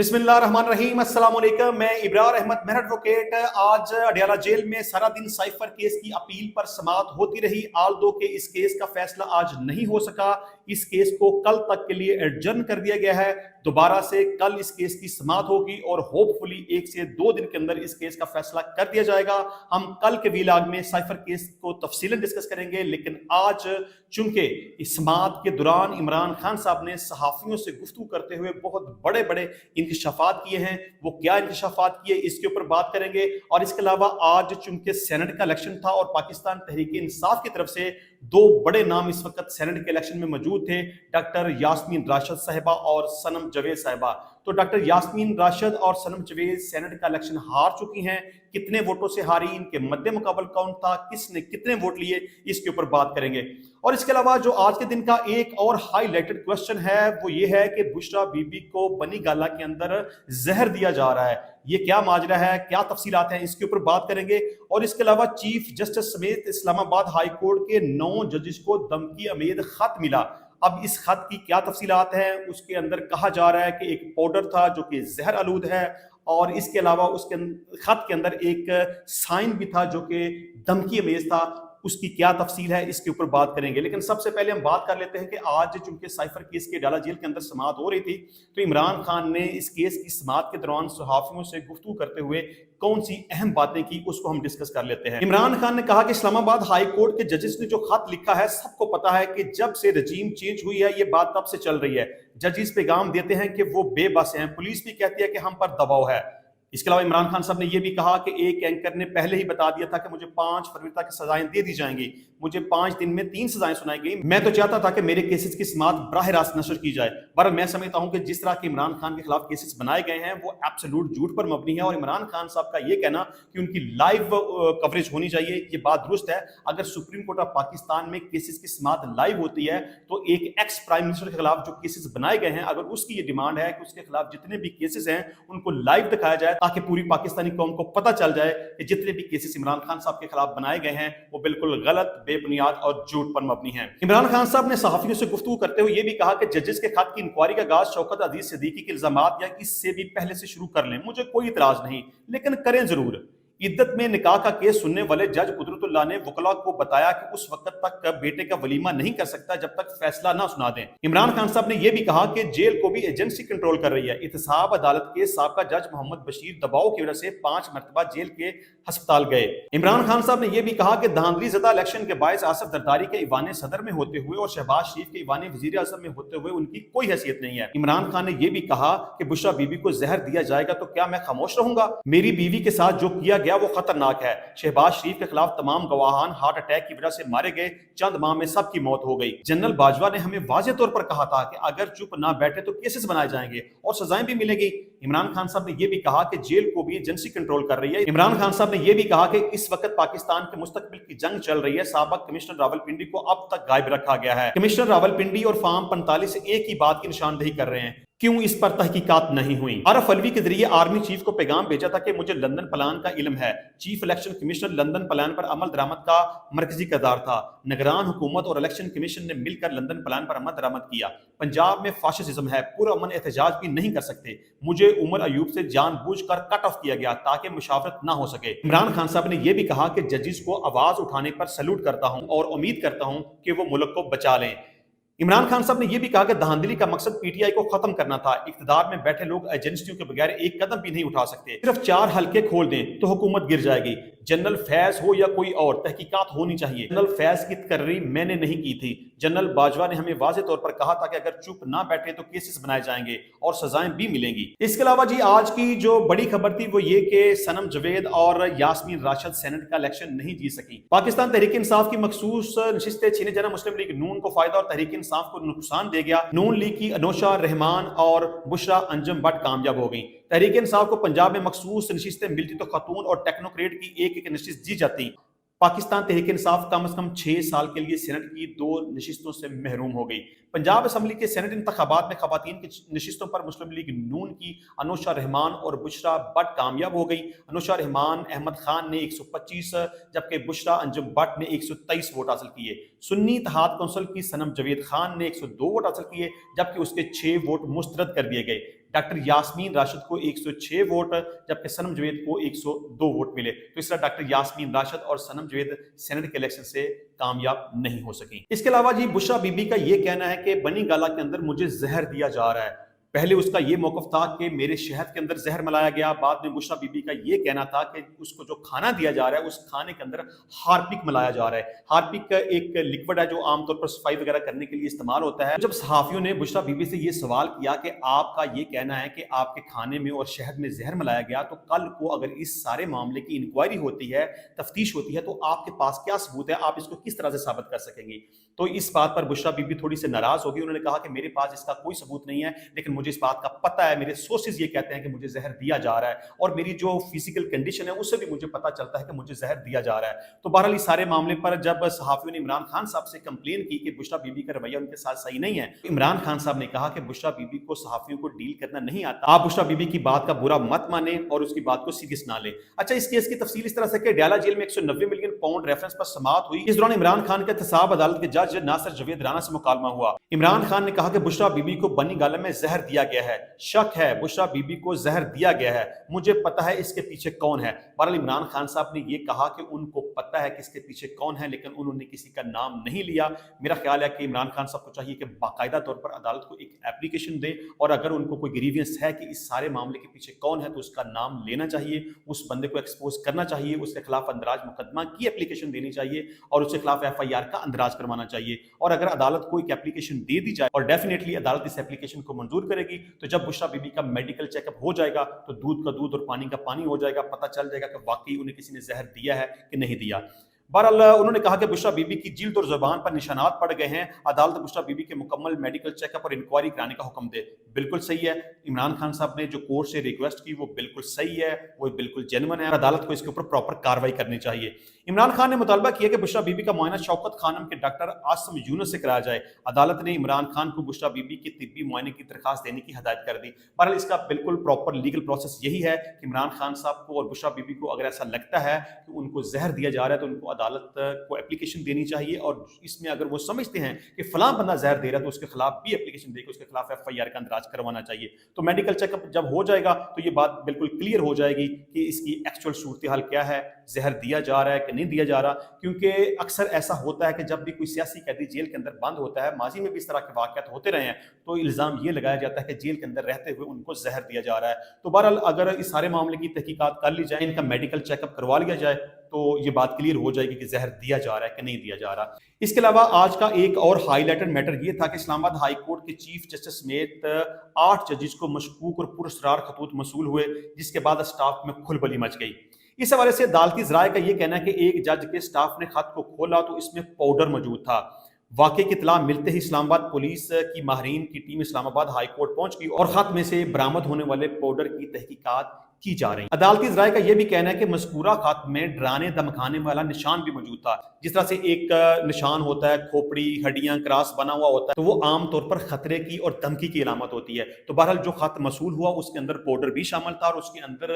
बिस्मिल्लाहिर्रहमानिर्रहीम, अस्सलाम वालेकुम। मैं इब्रार अहमद मेहर एडवोकेट। आज अडियाला जेल में सारा दिन साइफर केस की अपील पर समाअत होती रही। आल्दो के इस केस का फैसला आज नहीं हो सका। इस केस को कल तक के लिए एडजर्न कर दिया गया है। दोबारा से कल इस केस की समाअत होगी और होपफुली 1 से 2 दिन के अंदर इस केस का फैसला कर दिया जाएगा। हम कल के वीलॉग में साइफर केस को तफसीलन डिस्कस करेंगे, लेकिन आज चूंकि इस समाअत के दौरान इमरान खान साहब ने सहाफियों से गुफ्तगू करते हुए बहुत बड़े बड़े इंकशाफात किए हैं, वो क्या इंकशाफात किए इसके ऊपर बात करेंगे। और इसके अलावा आज चूंकि सेनेट का इलेक्शन था और पाकिस्तान तहरीक इंसाफ की तरफ से 2 बड़े नाम इस वक्त सेनेट के इलेक्शन में मौजूद थे, डॉक्टर यास्मीन राशिद साहिबा और सनम जवेद साहिबा। तो डॉक्टर यास्मीन राशिद और सनम जवेद सेनेट का इलेक्शन हार चुकी हैं। कितने वोटों से हारी, इनके मद्दे मुकाबल कौन था, किसने कितने वोट लिए, इसके ऊपर बात करेंगे। और इसके अलावा जो आज के दिन का एक और हाईलाइटेड क्वेश्चन है वो ये है कि बुशरा बीबी को बनी गाला के अंदर जहर दिया जा रहा है। ये क्या माजरा है, क्या तफसीलात हैं, इसके ऊपर बात करेंगे। और इसके अलावा चीफ जस्टिस समेत इस्लामाबाद हाई कोर्ट के 9 जजेस को धमकी अमेद खत मिला। अब इस खत की क्या तफसीलात हैं, उसके अंदर कहा जा रहा है कि एक पाउडर था जो कि जहर आलूद है, और इसके अलावा उसके खत के अंदर एक साइन भी था जो कि धमकी अमेज था। उसकी क्या तफसील है, इसके ऊपर बात करेंगे। लेकिन सबसे पहले हम बात कर लेते हैं कि आज चूंकि साइफर केस के अडियाला जेल के अंदर समाअत हो रही थी, तो इमरान खान ने इस केस की समाअत के दौरान सहाफियों से गुफ्तगू करते हुए कौन सी अहम बातें की, उसको हम डिस्कस कर लेते हैं। इमरान खान ने कहा कि इस्लामाबाद हाई कोर्ट के जजेस ने जो खत लिखा है, सबको पता है कि जब से रजीम चेंज हुई है ये बात तब से चल रही है। जजेस पैगाम देते हैं कि वो बेबस हैं, पुलिस भी कहती है कि हम पर दबाव है। इसके अलावा इमरान खान साहब ने यह भी कहा कि एक एंकर ने पहले ही बता दिया था कि मुझे 5 फरवरी तक सजाएं दे दी जाएंगी, मुझे 5 दिन में 3 सजाएं सुनाई गई। मैं तो चाहता था कि मेरे केसेस की समाअत बराह रास्त नशर की जाए। पर मैं समझता हूं कि जिस तरह के इमरान खान के खिलाफ केसेस बनाए गए हैं वो एब्सोल्यूट झूठ पर मबनी है। और इमरान खान साहब का यह कहना कि उनकी लाइव कवरेज होनी चाहिए, ये बात दुरुस्त है। अगर सुप्रीम कोर्ट ऑफ पाकिस्तान में केसेस की समाअत लाइव होती है तो एक एक्स प्राइम मिनिस्टर के खिलाफ जो केसेस बनाए गए हैं, अगर उसकी ये डिमांड है कि उसके खिलाफ जितने भी केसेस हैं उनको लाइव दिखाया जाए, ताकि पूरी पाकिस्तान कौम को पता चल जाए कि जितने भी केसेस इमरान खान साहब के खिलाफ बनाए गए हैं वो बिल्कुल गलत, बेबुनियाद और झूठ पर मबनी हैं। इमरान खान साहब ने सहाफियों से गुफ्तगू करते हुए ये भी कहा कि जजेस के खत की इंक्वायरी का आगाज शौकत अजीज सिद्दीकी के इल्जामात या इससे भी पहले से शुरू कर लें, मुझे कोई इतराज नहीं, लेकिन करें जरूर। इद्दत में निकाह का केस सुनने वाले जज कुदरतुल्लाह ने वकला को बताया कि उस वक्त तक बेटे का वलीमा नहीं कर सकता जब तक फैसला ना सुना दें। इमरान खान साहब ने यह भी कहा कि जेल को भी एजेंसी कंट्रोल कर रही है। एहतसाब अदालत के साबका जज मोहम्मद बशीर दबाव की वजह से 5 मरतबा जेल के अस्पताल गए। इमरान खान साहब ने यह भी कहा कि धांधली ज़दा इलेक्शन के बायस आसिफ जरदारी के ईवान सदर में होते हुए और शहबाज शरीफ के ईवान वजीर आज़म में होते हुए उनकी कोई हैसियत नहीं है। इमरान खान ने यह भी कहा कि बुशरा बीबी को जहर दिया जाएगा तो क्या मैं खामोश रहूंगा? मेरी बीवी के साथ जो किया गया वो खतरनाक है। शहबाज शरीफ के खिलाफ तमाम गवाहान हार्ट अटैक की वजह से मारे गए, चंद माह में सबकी मौत हो गई। जनरल बाजवा ने हमें वाज़ेह तौर पर कहा था कि अगर चुप ना बैठे तो केसेस बनाए जाएंगे और सजाएं भी मिलेगी। इमरान खान साहब ने यह भी कहा कि जेल को भी एजेंसी कंट्रोल कर रही है। इमरान खान साहब ने यह भी कहा कि इस वक्त पाकिस्तान के मुस्तकबिल की जंग चल रही है। साबिक कमिश्नर रावलपिंडी को अब तक गायब रखा गया है। कमिश्नर रावलपिंडी और फार्म 45 एक ही बात की निशानदेही कर रहे हैं, क्यों इस पर तहकीकात नहीं हुई? आरफ अलवी के जरिए आर्मी चीफ को पैगाम भेजा था कि मुझे लंदन प्लान का इल्म है। Chief election commissioner London plan पर अमल दरामद का मरकजी किरदार था। निगरान हुकूमत और इलेक्शन कमीशन ने मिलकर लंदन प्लान पर अमल दरामद किया। पंजाब में फाशिज्म है, पुरअमन एहतजाज भी नहीं कर सकते। मुझे उमर अयूब से जानबूझकर कट ऑफ किया गया ताकि मुशावरत ना हो सके। इमरान खान साहब ने यह भी कहा कि जजेस को आवाज उठाने पर सैल्यूट करता हूं और उम्मीद करता हूं कि वो मुल्क को बचा लें। इमरान खान साहब ने यह भी कहा कि धांधली का मकसद पीटीआई को खत्म करना था। इख्तिदार में बैठे लोग एजेंसियों के बगैर एक कदम भी नहीं उठा सकते। सिर्फ 4 हल्के खोल दें तो हुकूमत गिर जाएगी। जनरल फैज हो या कोई और, तहकीकात होनी चाहिए। जनरल फैज की तकर्री मैंने नहीं की थी। जनरल बाजवा ने हमें वाज़ेह तौर पर कहा था कि अगर चुप ना बैठे तो केसेस बनाए जाएंगे और सजाएं भी मिलेंगी। इसके अलावा जी आज की जो बड़ी खबर थी वो ये कि सनम जवेद और यास्मीन राशिद सेनेट का इलेक्शन नहीं जीत सकी। पाकिस्तान तहरीक इंसाफ की मखसूस नशिस्तें छीने जाना मुस्लिम लीग नून को फायदा और तहरीक इंसाफ को नुकसान दे गया। नून लीग की अनोशा रहमान और बुशरा अंजुम बट कामयाब हो गई। तहरीक इंसाफ को पंजाब में मखसूस नशिस्तें मिलती तो खतून और टेक्नोक्रेट की एक एक नशिस्त जी जाती। पाकिस्तान तहरीक इंसाफ कम से कम 6 साल के लिए सेनेट की 2 नशिस्तों से महरूम हो गई। पंजाब असम्बली के सेनेट इंतखाबात में खवातीन की नशिस्तों पर मुस्लिम लीग नून की अनोशा रहमान और बुशरा बट कामयाब हो गई। अनोशा रहमान अहमद खान ने 125 जबकि बुशरा अंजुम बट ने 123 वोट हासिल किए। सुन्नी इत्तेहाद कौंसिल की सनम जवेद खान ने 102 वोट हासिल किए जबकि उसके 6 वोट मुस्तरद कर दिए गए। डॉक्टर यास्मीन राशिद को 106 वोट जबकि सनम जवेद को 102 वोट मिले। तो इस तरह डॉक्टर यास्मीन राशिद और सनम जवेद सेनेट के इलेक्शन से कामयाब नहीं हो सकी। इसके अलावा जी बुशरा बीबी का ये कहना है कि बनी गाला के अंदर मुझे जहर दिया जा रहा है। पहले उसका ये मौकफ था कि मेरे शहद के अंदर जहर मिलाया गया, बाद में बुशरा बीबी का ये कहना था कि उसको जो खाना दिया जा रहा है उस खाने के अंदर हार्पिक मिलाया जा रहा है। हार्पिक एक लिक्विड है जो आमतौर पर सफाई वगैरह करने के लिए इस्तेमाल होता है। जब सहाफियों ने बुशरा बीबी से ये सवाल किया कि आपका ये कहना है कि आपके खाने में और शहद में जहर मिलाया गया, तो कल को अगर इस सारे मामले की इंक्वायरी होती है, तफ्तीश होती है, तो आपके पास क्या सबूत है, आप इसको किस तरह से साबित कर सकेंगे। तो इस बात पर बुशरा बीबी थोड़ी सी नाराज होगी। उन्होंने कहा कि मेरे पास इसका कोई सबूत नहीं है, लेकिन मुझे इस बात का पता है, मेरे सोर्सेज ये कहते हैं कि मुझे जहर दिया जा रहा है और मेरी जो फिजिकल कंडीशन है उससे भी मुझे पता चलता है कि मुझे जहर दिया जा रहा है। तो बहरहाल इस सारे मामले पर जब सहाफियों ने इमरान खान साहब से कंप्लेन की कि बुशरा बीबी का रवैया उनके साथ सही नहीं है, तो इमरान खान साहब ने कहा कि बुशरा बीबी को सहाफियों को डील करना नहीं आता, आप बुशरा बीबी की बात का बुरा मत माने और उसकी बात को सीरियस ना ले। अच्छा, इस केस की तफसील इस तरह से कि अडयाला जेल में 190 मिलियन पाउंड रेफरेंस पर समाअत हुई। इस दौरान इमरान खान के एहतसाब अदालत के जज नासिर जवेद राना से मुकालमा हुआ। इमरान खान ने कहा कि बुशरा बीबी को बनी गाला में जहर दिया गया है, शक है बुशरा बीबी को जहर दिया गया है, मुझे पता है इसके पीछे कौन है। बहरहाल इमरान खान साहब ने यह कहा कि उनको पता है कि इसके पीछे कौन है, लेकिन उन्होंने किसी का नाम नहीं लिया। मेरा ख्याल है कि इमरान खान साहब को चाहिए कि बाकायदा तौर पर अदालत को एक एप्लीकेशन दे और अगर उनको कोई ग्रीवियंस है कि इस सारे मामले के पीछे कौन है तो उसका नाम लेना चाहिए, उस बंदे को एक्सपोज करना चाहिए, उसके खिलाफ अंदराज मुकदमा की एप्लीकेशन देनी चाहिए और उसके खिलाफ FIR का अंदराज करवाना चाहिए। और अगर अदालत को एक एप्लीकेशन दे दी जाए और डेफिनेटली अदालत इस एप्लीकेशन को मंजूर करेगी, तो जब बुशरा बीबी का मेडिकल चेकअप हो जाएगा तो दूध का दूध और पानी का पानी हो जाएगा, पता चल जाएगा कि वाकई उन्हें किसी ने जहर दिया है कि नहीं दिया। बहरहाल उन्होंने कहा कि बुशरा बीबी की जिल्द और जुबान पर निशानात पड़ गए हैं, अदालत बुशरा बीबी के मुकम्मल मेडिकल चेकअप और इंक्वायरी कराने का हुक्म दे। बिल्कुल सही है, इमरान खान साहब ने जो कोर्ट से रिक्वेस्ट की वो बिल्कुल सही है, वो बिल्कुल जेन्युइन है, अदालत को इसके ऊपर प्रॉपर कार्रवाई करनी चाहिए। इमरान खान ने मुतालबा किया कि बुशरा बीबी का मुआयना शौकत खानम के डॉक्टर आसम यूनुस से कराया जाए। अदालत ने इमरान खान को बुशरा बीबी के तिब्बी मुआयने की दरखास्त देने की हदायत कर दी। बहरहाल इसका बिल्कुल प्रॉपर लीगल प्रोसेस यही है कि इमरान खान साहब को और बुशरा बीबी को अगर ऐसा लगता है कि उनको जहर दिया जा रहा है तो उनको अदालत को एप्लीकेशन देनी चाहिए और इसमें अगर वो समझते हैं कि फलां बंदा जहर दे रहा है तो उसके खिलाफ भी एप्लीकेशन देकर उसके खिलाफ FIR का अंदराज करवाना चाहिए। तो मेडिकल चेकअप जब हो जाएगा तो ये बात बिल्कुल क्लियर हो जाएगी कि इसकी एक्चुअल सूरत हाल क्या है, जहर दिया जा रहा है कि नहीं दिया जा रहा। क्योंकि अक्सर ऐसा होता है कि जब भी कोई सियासी कैदी जेल के अंदर बंद होता है, माजी में भी इस तरह के वाकयात होते रहे हैं, तो इल्ज़ाम ये लगाया जाता है कि जेल के अंदर रहते हुए उनको जहर दिया जा रहा है। तो बहरहाल अगर इस सारे मामले की तहकीकात कर ली जाए, इनका मेडिकल चेकअप करवा लिया जाए, तो ये बात क्लियर हो जाएगी कि जहर दिया जा रहा है कि नहीं दिया जा रहा। इसके अलावा आज का एक और हाईलाइटेड मैटर ये था कि इस्लामाबाद हाई कोर्ट के चीफ जस्टिस समेत 8 जजेस को मशकूक और पुरस्रार खतूत मसूल हुए, जिसके बाद स्टाफ में खुलबली मच गई। इस हवाले से अदालती ज़राए का ये कहना है कि एक जज के स्टाफ ने खत को खोला तो इसमें पाउडर मौजूद था। वाकई की इत्तला मिलते ही इस्लामाबाद पुलिस की माहरीन की टीम इस्लामाबाद हाई कोर्ट पहुंच गई और खत में से बरामद होने वाले पाउडर की तहकीकात की जा रही। अदालती ज़राए का यह भी कहना है कि मज़कूरा खत में डराने धमकाने वाला निशान भी मौजूद था। जिस तरह से एक निशान होता है, खोपड़ी, हड्डियां, क्रॉस बना हुआ होता है, तो वो आम तौर पर खतरे की और धमकी की अलामत होती है। तो बहरहाल जो खत मसूल हुआ उसके अंदर पाउडर भी शामिल था और उसके अंदर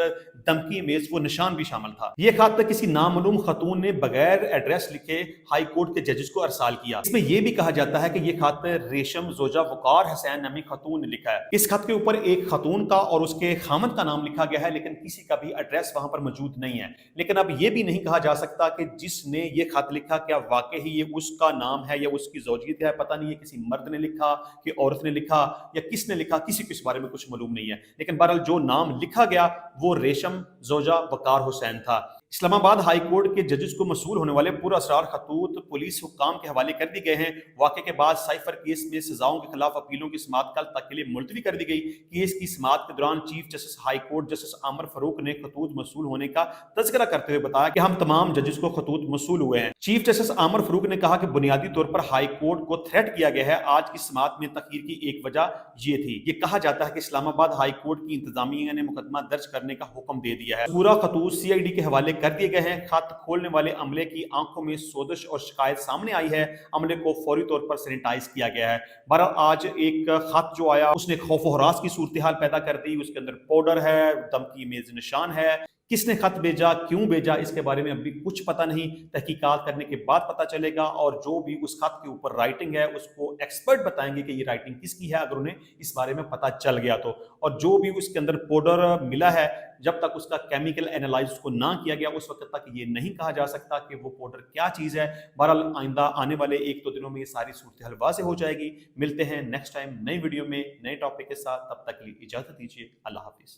धमकी में वो निशान भी शामिल था। ये खत किसी नामालूम खतून ने बगैर एड्रेस लिखे हाई कोर्ट के जजेस को अरसाल किया। इसमें यह भी कहा जाता है कि ये खत रेशम जोजा वकार हुसैन नामी खतून ने लिखा है। इस खत के ऊपर एक खतून का और उसके खामद का नाम लिखा गया है, लेकिन किसी का भी एड्रेस वहां पर मौजूद नहीं है। लेकिन अब यह भी नहीं कहा जा सकता कि जिसने ये खत लिखा क्या वाकई ही ये उसका नाम है या उसकी ज़ौजियत है। पता नहीं है किसी मर्द ने लिखा कि औरत ने लिखा या किसने लिखा, किसी को इस बारे में कुछ मालूम नहीं है। लेकिन बहरहाल जो नाम लिखा गया वो रेशम जोजा वकार हुसैन था। इस्लामाबाद हाई कोर्ट के जजेस को मसूल होने वाले पूरा असरार खतूत पुलिस हुक्काम के हवाले कर दी गए हैं। वाक़े के बाद साइफर केस में सजाओं के खिलाफ अपीलों की समाअत कल तक के लिए मुलतवी कर दी गई। केस की समाअत के दौरान chief justice high court justice आमर फरूक ने खतूत मसूल होने का तज़किरा करते हुए बताया कि हम तमाम जजेस को खतूत मसूल हुए हैं। चीफ जस्टिस आमर फरूक ने कहा कि बुनियादी तौर पर हाई कोर्ट को थ्रेट किया गया है। आज की समाअत में तखीर की एक वजह ये थी। ये कहा जाता है कि इस्लामाबाद हाई कोर्ट की इंतजामिया ने मुकदमा दर्ज करने का हुक्म दे दिया है। पूरा खतूत CID के हवाले कर दिए गए हैं। खत खोलने वाले अमले की आंखों में सोजिश और शिकायत सामने आई है। अमले को फौरी तौर पर सैनिटाइज किया गया है। बहरहाल आज एक खत जो आया उसने खौफ व हरास की सूरत हाल पैदा कर दी। उसके अंदर पाउडर है, धमकी में निशान है। किसने खत भेजा, क्यों भेजा, इसके बारे में अभी कुछ पता नहीं। तहकीकात करने के बाद पता चलेगा, और जो भी उस खत के ऊपर राइटिंग है उसको एक्सपर्ट बताएंगे कि ये राइटिंग किसकी है, अगर उन्हें इस बारे में पता चल गया तो। और जो भी उसके अंदर पाउडर मिला है, जब तक उसका केमिकल एनालाइज को ना किया गया उस वक्त तक ये नहीं कहा जा सकता कि वो पाउडर क्या चीज़ है। बहरहाल आइंदा आने वाले 1-2 दिनों में ये सारी सूरत हाल वाज़ेह हो जाएगी। मिलते हैं नेक्स्ट टाइम नई वीडियो में नए टॉपिक के साथ, तब तक के लिए इजाज़त दीजिए। अल्लाह हाफिज़।